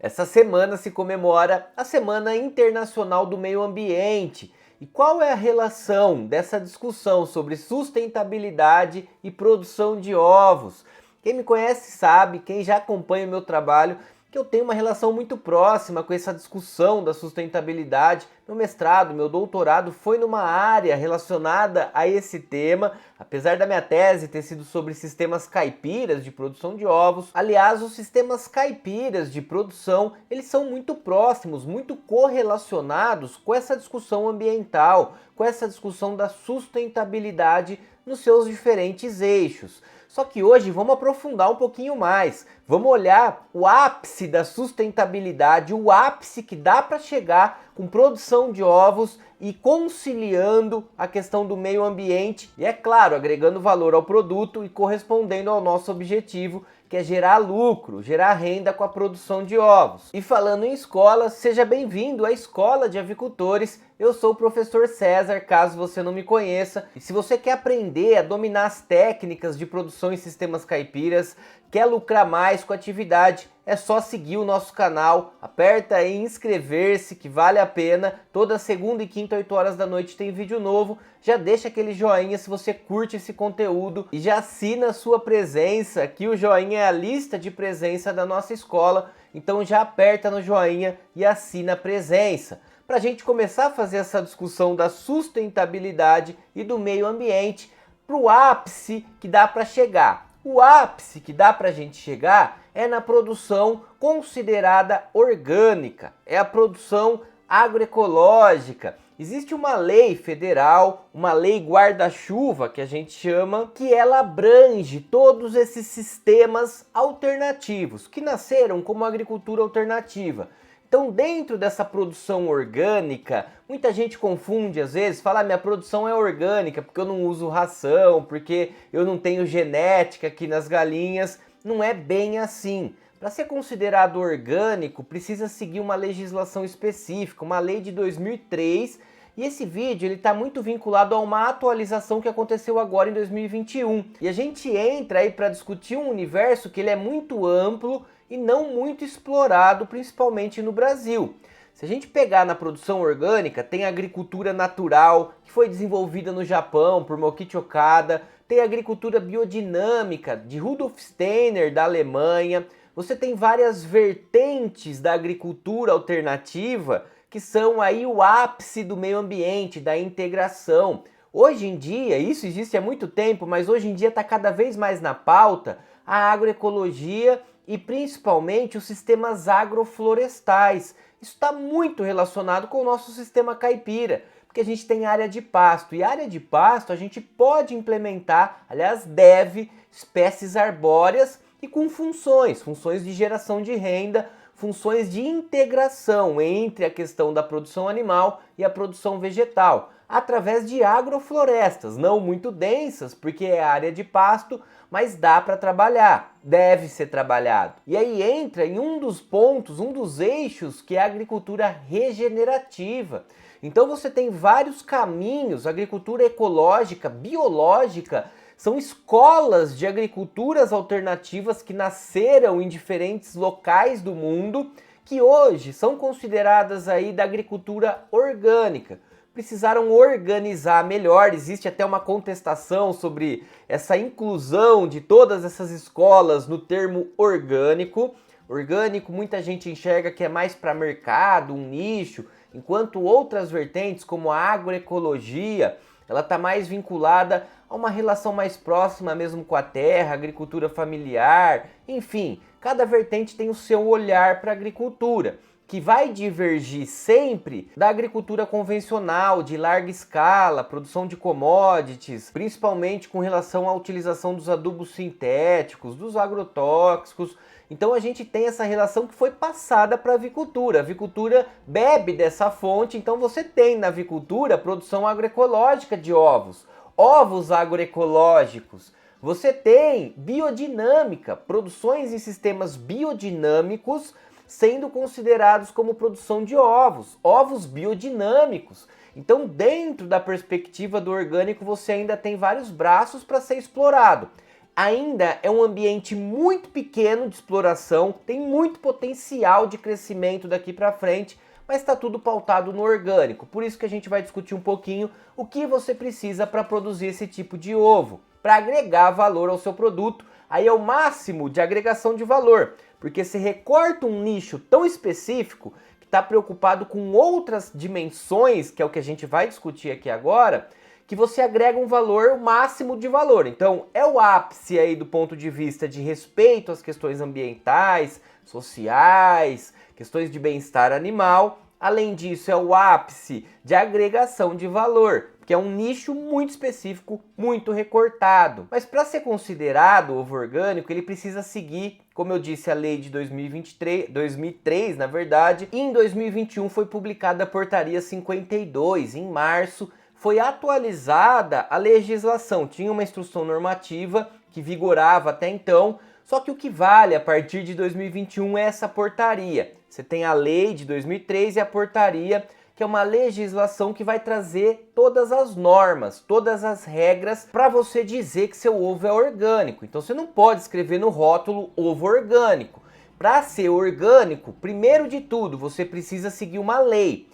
Essa semana se comemora a Semana Internacional do Meio Ambiente. E qual é a relação dessa discussão sobre sustentabilidade e produção de ovos? Quem me conhece sabe, quem já acompanha o meu trabalho, que eu tenho uma relação muito próxima com essa discussão da sustentabilidade. Meu mestrado, meu doutorado foi numa área relacionada a esse tema, apesar da minha tese ter sido sobre sistemas caipiras de produção de ovos. Aliás, os sistemas caipiras de produção, eles são muito próximos, muito correlacionados com essa discussão ambiental, com essa discussão da sustentabilidade nos seus diferentes eixos. Só que hoje vamos aprofundar um pouquinho mais. Vamos olhar o ápice da sustentabilidade, o ápice que dá para chegar com produção de ovos e conciliando a questão do meio ambiente e, é claro, agregando valor ao produto e correspondendo ao nosso objetivo, que é gerar lucro, gerar renda com a produção de ovos. E falando em escola, seja bem-vindo à Escola de Avicultores. Eu sou o professor César, caso você não me conheça. E se você quer aprender a dominar as técnicas de produção em sistemas caipiras, quer lucrar mais com a atividade, é só seguir o nosso canal, aperta aí em inscrever-se que vale a pena. Toda segunda e quinta, 8 horas da noite tem vídeo novo. Já deixa aquele joinha se você curte esse conteúdo e já assina a sua presença, que o joinha é a lista de presença da nossa escola. Então já aperta no joinha e assina a presença. Para a gente começar a fazer essa discussão da sustentabilidade e do meio ambiente para o ápice que dá para chegar. O ápice que dá para a gente chegar é na produção considerada orgânica, é a produção agroecológica. Existe uma lei federal, uma lei guarda-chuva que a gente chama, que ela abrange todos esses sistemas alternativos, que nasceram como agricultura alternativa. Então, dentro dessa produção orgânica, muita gente confunde às vezes, fala minha produção é orgânica porque eu não uso ração, porque eu não tenho genética aqui nas galinhas. Não é bem assim. Para ser considerado orgânico, precisa seguir uma legislação específica, uma lei de 2003, e esse vídeo está muito vinculado a uma atualização que aconteceu agora em 2021. E a gente entra aí para discutir um universo que ele é muito amplo e não muito explorado, principalmente no Brasil. Se a gente pegar na produção orgânica, tem a agricultura natural, que foi desenvolvida no Japão por Mokichi Okada, tem a agricultura biodinâmica de Rudolf Steiner, da Alemanha. Você tem várias vertentes da agricultura alternativa, que são aí o ápice do meio ambiente, da integração. Hoje em dia, isso existe há muito tempo, mas hoje em dia está cada vez mais na pauta a agroecologia e principalmente os sistemas agroflorestais. Isso está muito relacionado com o nosso sistema caipira, porque a gente tem área de pasto, e área de pasto a gente pode implementar, aliás deve, espécies arbóreas e com funções de geração de renda, funções de integração entre a questão da produção animal e a produção vegetal, através de agroflorestas, não muito densas, porque é área de pasto, mas dá para trabalhar, deve ser trabalhado. E aí entra em um dos pontos, um dos eixos, que é a agricultura regenerativa. Então você tem vários caminhos, agricultura ecológica, biológica, são escolas de agriculturas alternativas que nasceram em diferentes locais do mundo, que hoje são consideradas aí da agricultura orgânica. Precisaram organizar melhor, existe até uma contestação sobre essa inclusão de todas essas escolas no termo orgânico. Orgânico muita gente enxerga que é mais para mercado, um nicho, enquanto outras vertentes como a agroecologia, ela está mais vinculada a uma relação mais próxima mesmo com a terra, agricultura familiar, enfim, cada vertente tem o seu olhar para a agricultura, que vai divergir sempre da agricultura convencional, de larga escala, produção de commodities, principalmente com relação à utilização dos adubos sintéticos, dos agrotóxicos. Então a gente tem essa relação que foi passada para a avicultura. A avicultura bebe dessa fonte, então você tem na avicultura a produção agroecológica de ovos, ovos agroecológicos. Você tem biodinâmica, produções em sistemas biodinâmicos sendo considerados como produção de ovos, ovos biodinâmicos. Então, dentro da perspectiva do orgânico, você ainda tem vários braços para ser explorado. ainda é um ambiente muito pequeno de exploração, tem muito potencial de crescimento daqui para frente, mas está tudo pautado no orgânico. Por isso que a gente vai discutir um pouquinho o que você precisa para produzir esse tipo de ovo, para agregar valor ao seu produto. Aí é o máximo de agregação de valor, porque você recorta um nicho tão específico que está preocupado com outras dimensões, que é o que a gente vai discutir aqui agora, que você agrega um valor, o máximo de valor. Então, é o ápice aí do ponto de vista de respeito às questões ambientais, sociais, questões de bem-estar animal. Além disso, é o ápice de agregação de valor, que é um nicho muito específico, muito recortado. Mas para ser considerado ovo orgânico, ele precisa seguir, como eu disse, a lei de 2003, na verdade, e em 2021 foi publicada a Portaria 52, em março, foi atualizada a legislação, tinha uma instrução normativa que vigorava até então, só que o que vale a partir de 2021 é essa portaria. Você tem a lei de 2003 e a portaria, que é uma legislação que vai trazer todas as normas, todas as regras para você dizer que seu ovo é orgânico. Então você não pode escrever no rótulo ovo orgânico. Para ser orgânico, primeiro de tudo, você precisa seguir uma lei.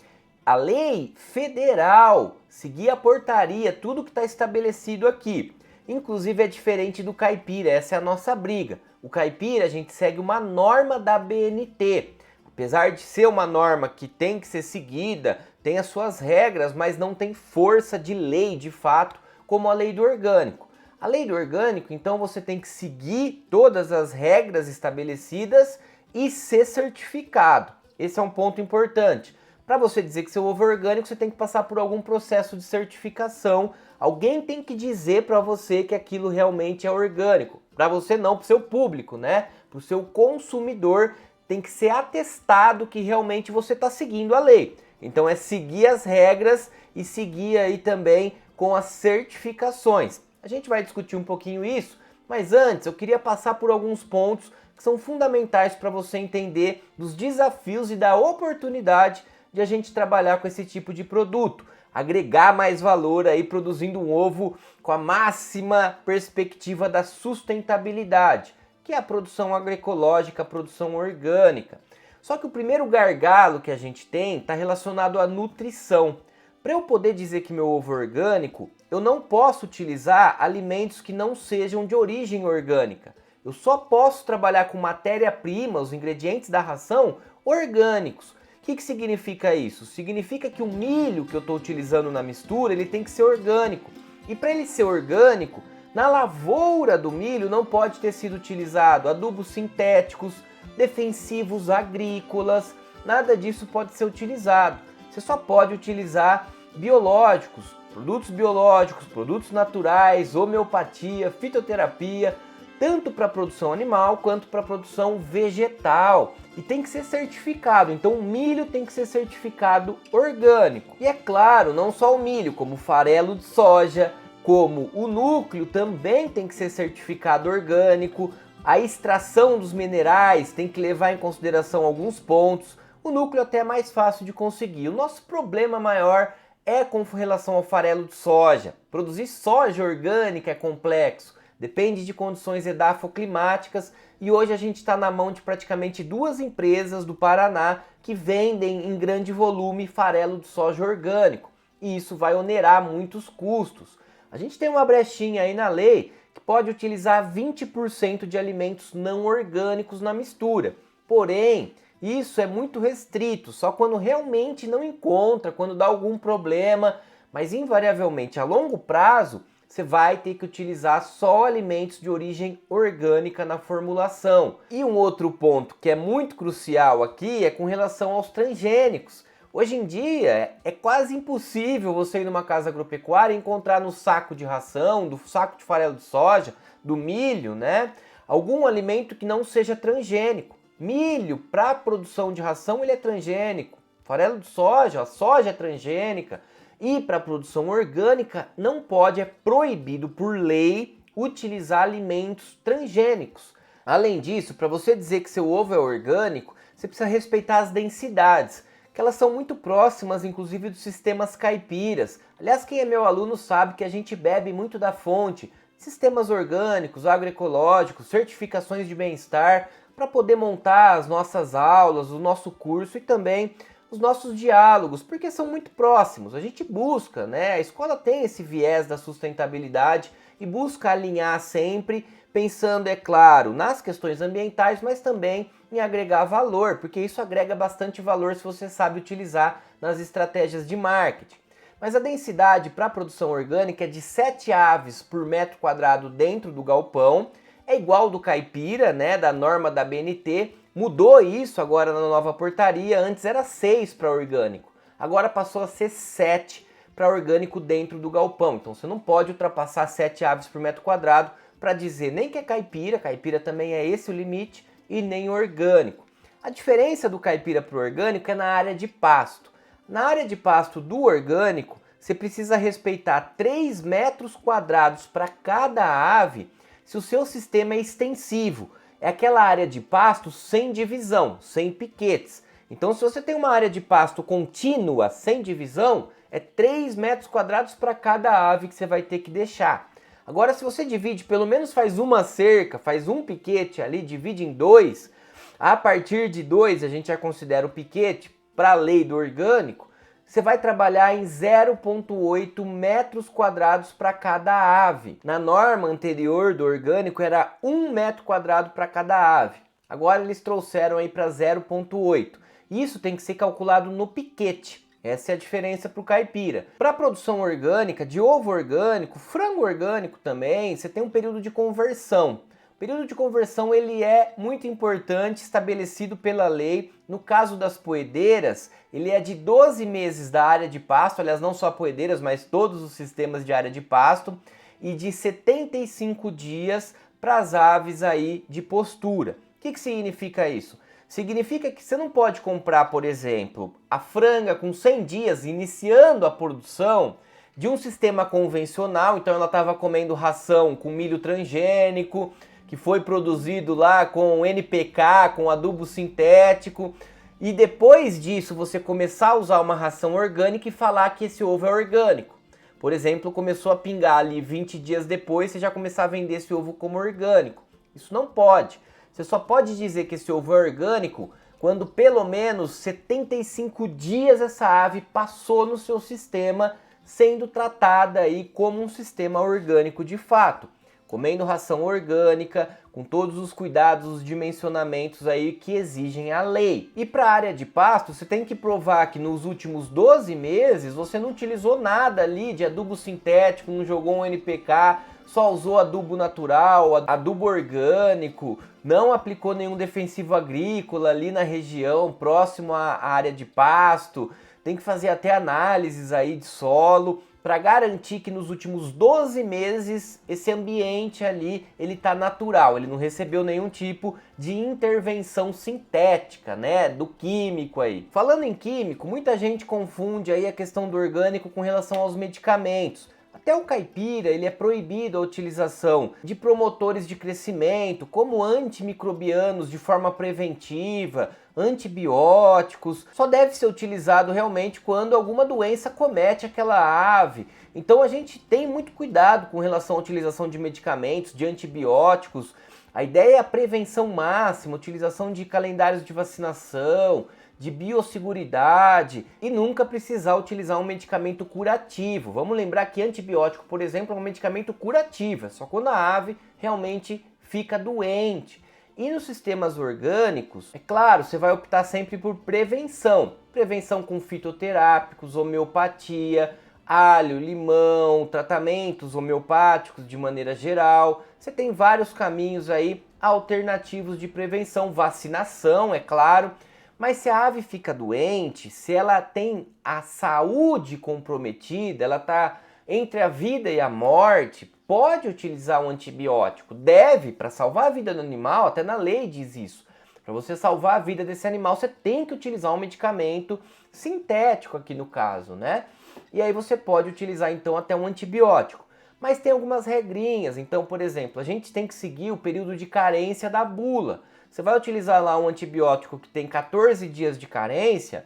A lei federal, seguir a portaria, tudo que está estabelecido aqui. Inclusive é diferente do caipira, essa é a nossa briga. O caipira a gente segue uma norma da BNT. Apesar de ser uma norma que tem que ser seguida, tem as suas regras, mas não tem força de lei de fato, como a lei do orgânico. A lei do orgânico, então, você tem que seguir todas as regras estabelecidas e ser certificado. Esse é um ponto importante. Para você dizer que seu ovo é orgânico, você tem que passar por algum processo de certificação. Alguém tem que dizer para você que aquilo realmente é orgânico. Para você não, para o seu público, né? Para o seu consumidor, tem que ser atestado que realmente você está seguindo a lei. Então é seguir as regras e seguir aí também com as certificações. A gente vai discutir um pouquinho isso, mas antes eu queria passar por alguns pontos que são fundamentais para você entender dos desafios e da oportunidade de a gente trabalhar com esse tipo de produto, agregar mais valor aí produzindo um ovo com a máxima perspectiva da sustentabilidade, que é a produção agroecológica, a produção orgânica. Só que o primeiro gargalo que a gente tem está relacionado à nutrição. Para eu poder dizer que meu ovo é orgânico, eu não posso utilizar alimentos que não sejam de origem orgânica. Eu só posso trabalhar com matéria-prima, os ingredientes da ração, orgânicos. O que significa isso? Significa que o milho que eu estou utilizando na mistura, ele tem que ser orgânico. E para ele ser orgânico, na lavoura do milho não pode ter sido utilizado adubos sintéticos, defensivos agrícolas, nada disso pode ser utilizado. Você só pode utilizar biológicos, produtos naturais, homeopatia, fitoterapia, tanto para a produção animal quanto para a produção vegetal. E tem que ser certificado, então o milho tem que ser certificado orgânico. E é claro, não só o milho, como o farelo de soja, como o núcleo também tem que ser certificado orgânico. A extração dos minerais tem que levar em consideração alguns pontos. O núcleo até é mais fácil de conseguir. O nosso problema maior é com relação ao farelo de soja. Produzir soja orgânica é complexo. Depende de condições edafoclimáticas e hoje a gente está na mão de praticamente 2 empresas do Paraná que vendem em grande volume farelo de soja orgânico e isso vai onerar muitos custos. A gente tem uma brechinha aí na lei que pode utilizar 20% de alimentos não orgânicos na mistura, porém isso é muito restrito, só quando realmente não encontra, quando dá algum problema, mas invariavelmente a longo prazo você vai ter que utilizar só alimentos de origem orgânica na formulação. E um outro ponto que é muito crucial aqui é com relação aos transgênicos. Hoje em dia é quase impossível você ir numa casa agropecuária e encontrar no saco de ração, do saco de farelo de soja, do milho, né, algum alimento que não seja transgênico. Milho, para produção de ração, ele é transgênico. Farelo de soja, a soja é transgênica. E para a produção orgânica não pode, é proibido por lei utilizar alimentos transgênicos. Além disso, para você dizer que seu ovo é orgânico, você precisa respeitar as densidades, que elas são muito próximas, inclusive, dos sistemas caipiras. Aliás, quem é meu aluno sabe que a gente bebe muito da fonte, sistemas orgânicos, agroecológicos, certificações de bem-estar, para poder montar as nossas aulas, o nosso curso e também os nossos diálogos, porque são muito próximos. A gente busca, né? A escola tem esse viés da sustentabilidade e busca alinhar sempre, pensando, é claro, nas questões ambientais, mas também em agregar valor, porque isso agrega bastante valor se você sabe utilizar nas estratégias de marketing. Mas a densidade para a produção orgânica é de 7 aves por metro quadrado dentro do galpão, é igual do caipira, né, da norma da BNT. Mudou isso agora na nova portaria, antes era 6 para orgânico, agora passou a ser 7 para orgânico dentro do galpão. Então você não pode ultrapassar 7 aves por metro quadrado para dizer nem que é caipira, caipira também é esse o limite, e nem orgânico. A diferença do caipira para o orgânico é na área de pasto. Na área de pasto do orgânico, você precisa respeitar 3 metros quadrados para cada ave se o seu sistema é extensivo. É aquela área de pasto sem divisão, sem piquetes. Então, se você tem uma área de pasto contínua, sem divisão, é 3 metros quadrados para cada ave que você vai ter que deixar. Agora, se você divide, pelo menos faz uma cerca, faz um piquete ali, divide em 2, a partir de 2 a gente já considera o piquete para a lei do orgânico, você vai trabalhar em 0,8 metros quadrados para cada ave. Na norma anterior do orgânico era 1 metro quadrado para cada ave. Agora eles trouxeram aí para 0,8. Isso tem que ser calculado no piquete. Essa é a diferença para o caipira. Para a produção orgânica, de ovo orgânico, frango orgânico também, você tem um período de conversão. O período de conversão ele é muito importante, estabelecido pela lei. No caso das poedeiras, ele é de 12 meses da área de pasto, aliás, não só poedeiras, mas todos os sistemas de área de pasto, e de 75 dias para as aves aí de postura. O que significa isso? Significa que você não pode comprar, por exemplo, a franga com 100 dias iniciando a produção de um sistema convencional, então ela estava comendo ração com milho transgênico, que foi produzido lá com NPK, com adubo sintético, e depois disso você começar a usar uma ração orgânica e falar que esse ovo é orgânico. Por exemplo, começou a pingar ali 20 dias depois, você já começar a vender esse ovo como orgânico. Isso não pode. Você só pode dizer que esse ovo é orgânico quando pelo menos 75 dias essa ave passou no seu sistema sendo tratada aí como um sistema orgânico de fato, comendo ração orgânica, com todos os cuidados, os dimensionamentos aí que exigem a lei. E para a área de pasto, você tem que provar que nos últimos 12 meses você não utilizou nada ali de adubo sintético, não jogou um NPK, só usou adubo natural, adubo orgânico, não aplicou nenhum defensivo agrícola ali na região, próximo à área de pasto. Tem que fazer até análises aí de solo para garantir que nos últimos 12 meses esse ambiente ali ele tá natural, ele não recebeu nenhum tipo de intervenção sintética, né, do químico aí. Falando em químico, muita gente confunde aí a questão do orgânico com relação aos medicamentos. Até o caipira, ele é proibido a utilização de promotores de crescimento, como antimicrobianos de forma preventiva, antibióticos. Só deve ser utilizado realmente quando alguma doença comete aquela ave. Então a gente tem muito cuidado com relação à utilização de medicamentos, de antibióticos. A ideia é a prevenção máxima, utilização de calendários de vacinação, de biosseguridade e nunca precisar utilizar um medicamento curativo. Vamos lembrar que antibiótico, por exemplo, é um medicamento curativo, é só quando a ave realmente fica doente. E nos sistemas orgânicos, é claro, você vai optar sempre por prevenção. Prevenção com fitoterápicos, homeopatia, alho, limão, tratamentos homeopáticos de maneira geral. Você tem vários caminhos aí alternativos de prevenção, vacinação, é claro. Mas se a ave fica doente, se ela tem a saúde comprometida, ela está entre a vida e a morte, pode utilizar um antibiótico. Deve, para salvar a vida do animal, até na lei diz isso. Para você salvar a vida desse animal, você tem que utilizar um medicamento sintético aqui no caso, né? E aí você pode utilizar então até um antibiótico. Mas tem algumas regrinhas. Então, por exemplo, a gente tem que seguir o período de carência da bula. Você vai utilizar lá um antibiótico que tem 14 dias de carência,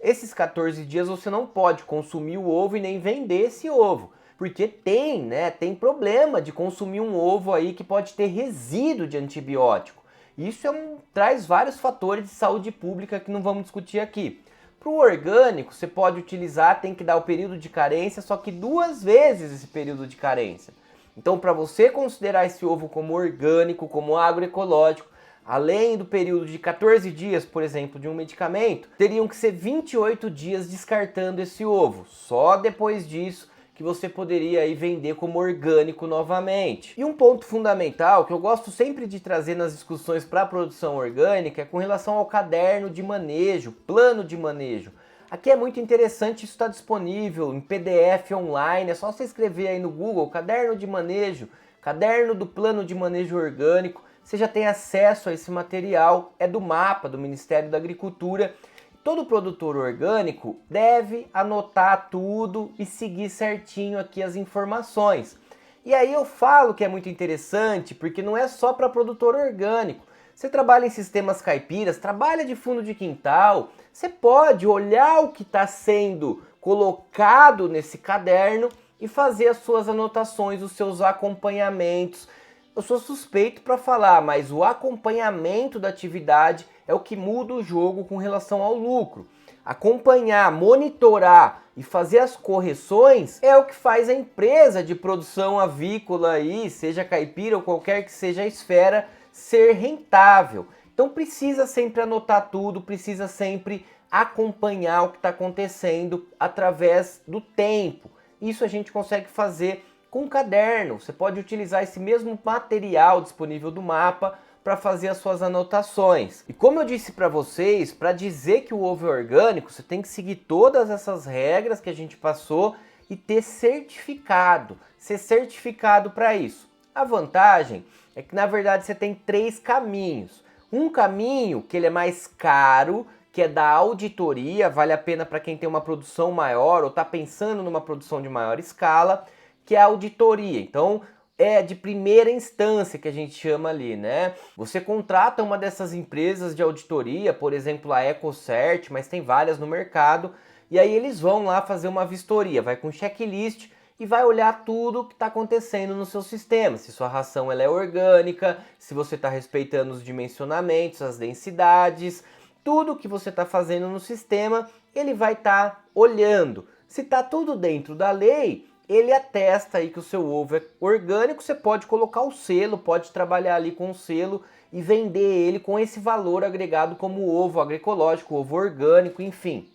esses 14 dias você não pode consumir o ovo e nem vender esse ovo. porque tem problema de consumir um ovo aí que pode ter resíduo de antibiótico. Isso traz vários fatores de saúde pública que não vamos discutir aqui. Para o orgânico, você pode utilizar, tem que dar o período de carência, só que 2 vezes esse período de carência. Então, para você considerar esse ovo como orgânico, como agroecológico, além do período de 14 dias, por exemplo, de um medicamento, teriam que ser 28 dias descartando esse ovo. Só depois disso que você poderia aí vender como orgânico novamente. E um ponto fundamental que eu gosto sempre de trazer nas discussões para a produção orgânica é com relação ao caderno de manejo, plano de manejo. Aqui é muito interessante, isso está disponível em PDF online, é só você escrever aí no Google, caderno de manejo, caderno do plano de manejo orgânico, você já tem acesso a esse material, é do MAPA, do Ministério da Agricultura. Todo produtor orgânico deve anotar tudo e seguir certinho aqui as informações. E aí eu falo que é muito interessante porque não é só para produtor orgânico. Você trabalha em sistemas caipiras, trabalha de fundo de quintal, você pode olhar o que está sendo colocado nesse caderno e fazer as suas anotações, os seus acompanhamentos. Eu sou suspeito para falar, mas o acompanhamento da atividade é o que muda o jogo com relação ao lucro. Acompanhar, monitorar e fazer as correções é o que faz a empresa de produção avícola aí, seja caipira ou qualquer que seja a esfera, ser rentável. Então precisa sempre anotar tudo, precisa sempre acompanhar o que está acontecendo através do tempo. Isso a gente consegue fazer com caderno. Você pode utilizar esse mesmo material disponível do MAPA para fazer as suas anotações. E como eu disse para vocês, para dizer que o ovo é orgânico, você tem que seguir todas essas regras que a gente passou e ter certificado, ser certificado para isso. A vantagem é que na verdade você tem 3 caminhos. Um caminho que ele é mais caro, que é da auditoria, vale a pena para quem tem uma produção maior ou está pensando numa produção de maior escala, que é a auditoria. Então, é de primeira instância que a gente chama ali, né? Você contrata uma dessas empresas de auditoria, por exemplo, a EcoCert, mas tem várias no mercado, e aí eles vão lá fazer uma vistoria, vai com checklist e vai olhar tudo que está acontecendo no seu sistema, se sua ração ela é orgânica, se você está respeitando os dimensionamentos, as densidades, tudo que você está fazendo no sistema, ele vai estar olhando. Se está tudo dentro da lei, ele atesta aí que o seu ovo é orgânico, você pode colocar o selo, pode trabalhar ali com o selo e vender ele com esse valor agregado como ovo agroecológico, ovo orgânico, enfim.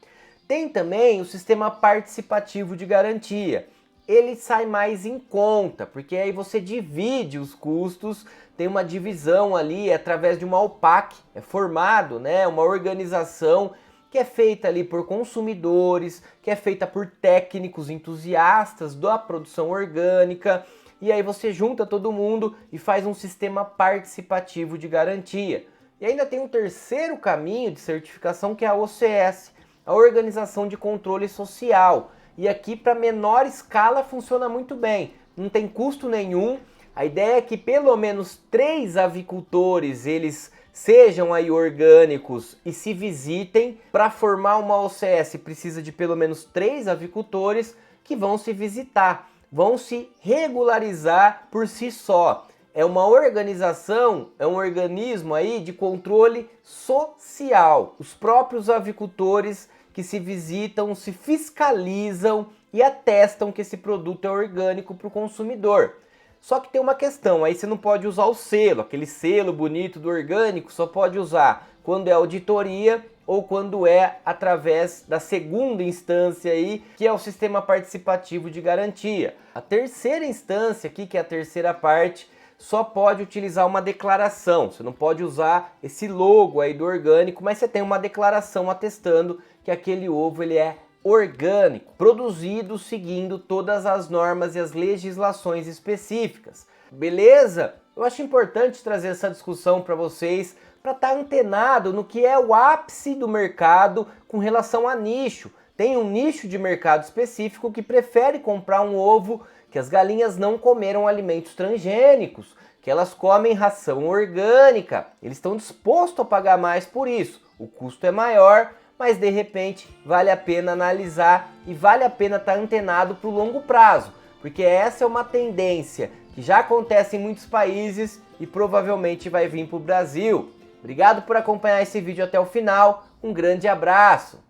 Tem também o sistema participativo de garantia. Ele sai mais em conta, porque aí você divide os custos, tem uma divisão ali através de uma OPAC, é formado, né, uma organização que é feita ali por consumidores, que é feita por técnicos entusiastas da produção orgânica, e aí você junta todo mundo e faz um sistema participativo de garantia. E ainda tem um terceiro caminho de certificação que é a OCS, a Organização de Controle Social. E aqui para menor escala funciona muito bem, não tem custo nenhum. A ideia é que pelo menos 3 avicultores eles sejam aí orgânicos e se visitem. Para formar uma OCS precisa de pelo menos 3 avicultores que vão se visitar, vão se regularizar por si só. É uma organização, é um organismo aí de controle social. Os próprios avicultores que se visitam, se fiscalizam e atestam que esse produto é orgânico para o consumidor. Só que tem uma questão, aí você não pode usar o selo, aquele selo bonito do orgânico, só pode usar quando é auditoria ou quando é através da segunda instância aí, que é o sistema participativo de garantia. A terceira instância aqui, que é a terceira parte, só pode utilizar uma declaração, você não pode usar esse logo aí do orgânico, mas você tem uma declaração atestando que aquele ovo ele é orgânico, produzido seguindo todas as normas e as legislações específicas. Beleza? Eu acho importante trazer essa discussão para vocês, para estar antenado no que é o ápice do mercado com relação a nicho. Tem um nicho de mercado específico que prefere comprar um ovo que as galinhas não comeram alimentos transgênicos, que elas comem ração orgânica. Eles estão dispostos a pagar mais por isso. O custo é maior, mas de repente vale a pena analisar e vale a pena estar antenado para o longo prazo. porque essa é uma tendência que já acontece em muitos países e provavelmente vai vir para o Brasil. Obrigado por acompanhar esse vídeo até o final, um grande abraço!